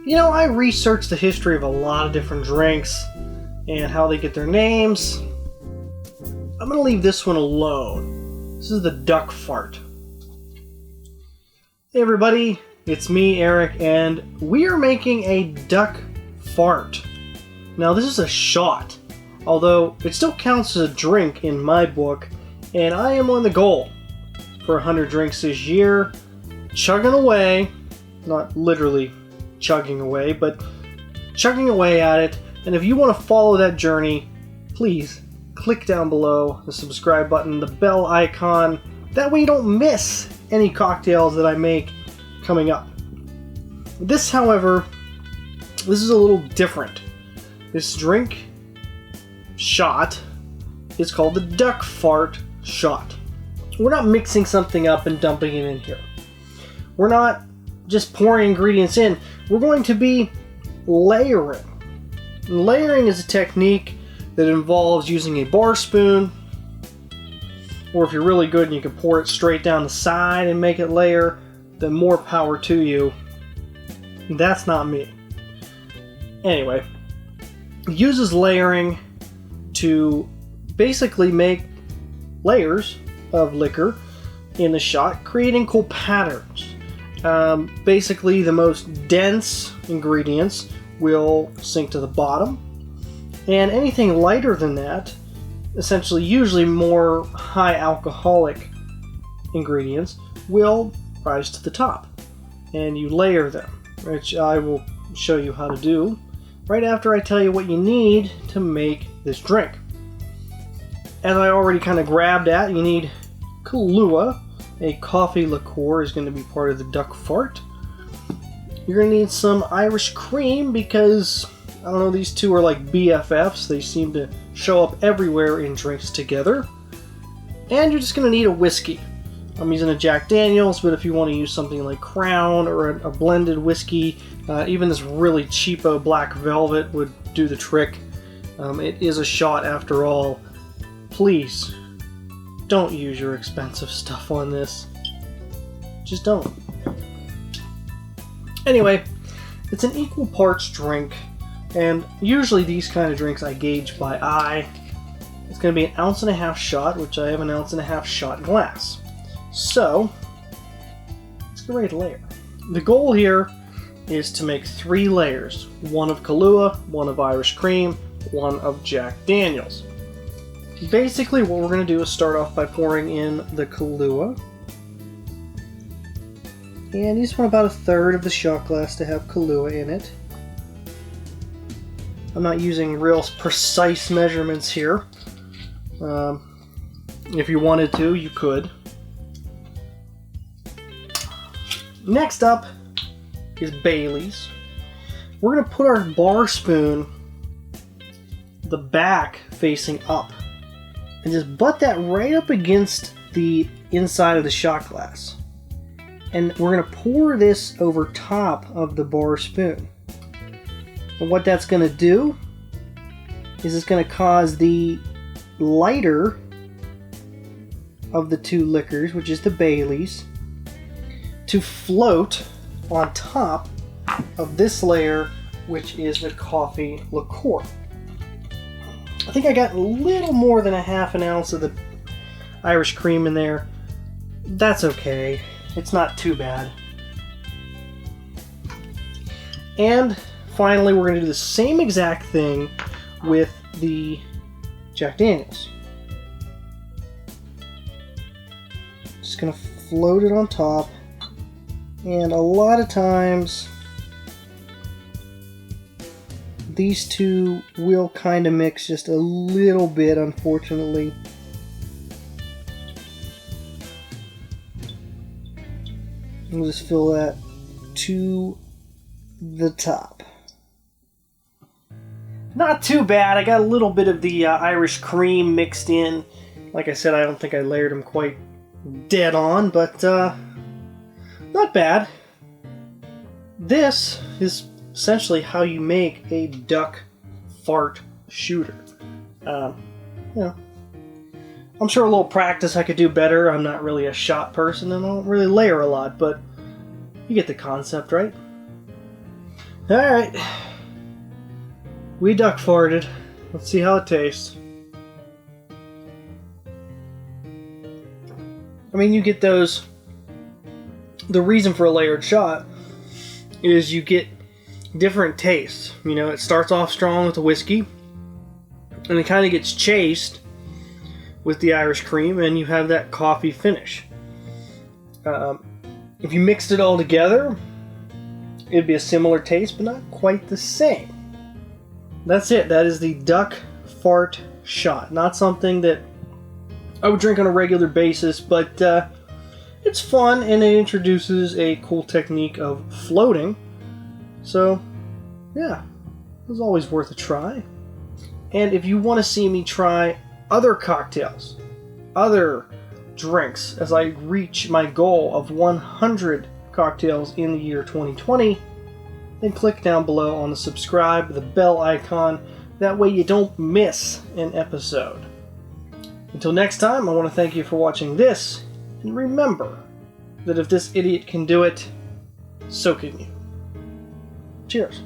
You know, I researched the history of a lot of different drinks and how they get their names. I'm going to leave this one alone. This is the duck fart. Hey everybody, it's me, Eric, and we are making a duck fart. Now this is a shot, although it still counts as a drink in my book, and I am on the goal for 100 drinks this year, chugging away, not literally chugging away, but chugging away at it. And if you want to follow that journey, please click down below the subscribe button, the bell icon, that way you don't miss any cocktails that I make coming up. This, however, this is a little different. This drink shot is called the duck fart shot. We're not mixing something up and dumping it in here. We're not just pouring ingredients in. We're going to be layering. And layering is a technique that involves using a bar spoon, or if you're really good and you can pour it straight down the side and make it layer, then more power to you. That's not me. Anyway, it uses layering to basically make layers of liquor in the shot, creating cool patterns. Basically, the most dense ingredients will sink to the bottom, and anything lighter than that, essentially usually more high alcoholic ingredients, will rise to the top. And you layer them, which I will show you how to do right after I tell you what you need to make this drink. As I already kind of grabbed at, you need Kahlua. A coffee liqueur is going to be part of the duck fart. You're going to need some Irish cream because, I don't know, these two are like BFFs. They seem to show up everywhere in drinks together. And you're just going to need a whiskey. I'm using a Jack Daniels, but if you want to use something like Crown or a blended whiskey, even this really cheapo Black Velvet would do the trick. It is a shot after all. Please, don't use your expensive stuff on this. Just don't. Anyway, it's an equal parts drink, and usually these kind of drinks I gauge by eye. It's going to be an 1.5 ounce shot, which I have an 1.5 ounce shot glass. So, let's get ready to layer. The goal here is to make 3 layers. 1 of Kahlua, 1 of Irish cream, 1 of Jack Daniels. Basically, what we're going to do is start off by pouring in the Kahlua. And you just want about 1/3 of the shot glass to have Kahlua in it. I'm not using real precise measurements here. If you wanted to, you could. Next up is Baileys. We're going to put our bar spoon, the back facing up, and just butt that right up against the inside of the shot glass. And we're going to pour this over top of the bar spoon. And what that's going to do is it's going to cause the lighter of the 2 liquors, which is the Baileys, to float on top of this layer, which is the coffee liqueur. I think I got a little more than 1/2 ounce of the Irish cream in there. That's okay. It's not too bad. And finally, we're going to do the same exact thing with the Jack Daniels. Just going to float it on top. And a lot of times, these two will kind of mix just a little bit, unfortunately. We'll just fill that to the top. Not too bad. I got a little bit of the Irish cream mixed in. Like I said, I don't think I layered them quite dead on, but not bad. This is essentially how you make a duck fart shooter. You know, I'm sure a little practice I could do better. I'm not really a shot person and I don't really layer a lot, but you get the concept, right? Alright. We duck farted. Let's see how it tastes. I mean, you get those... The reason for a layered shot is you get different tastes. You know, it starts off strong with the whiskey, and it kind of gets chased with the Irish cream, and you have that coffee finish. If you mixed it all together, it'd be a similar taste, but not quite the same. That's it. That is the duck fart shot. Not something that I would drink on a regular basis, but it's fun, and it introduces a cool technique of floating. So, yeah, it was always worth a try. And if you want to see me try other cocktails, other drinks, as I reach my goal of 100 cocktails in the year 2020, then click down below on the subscribe, the bell icon. That way you don't miss an episode. Until next time, I want to thank you for watching this, and remember that if this idiot can do it, so can you. Cheers.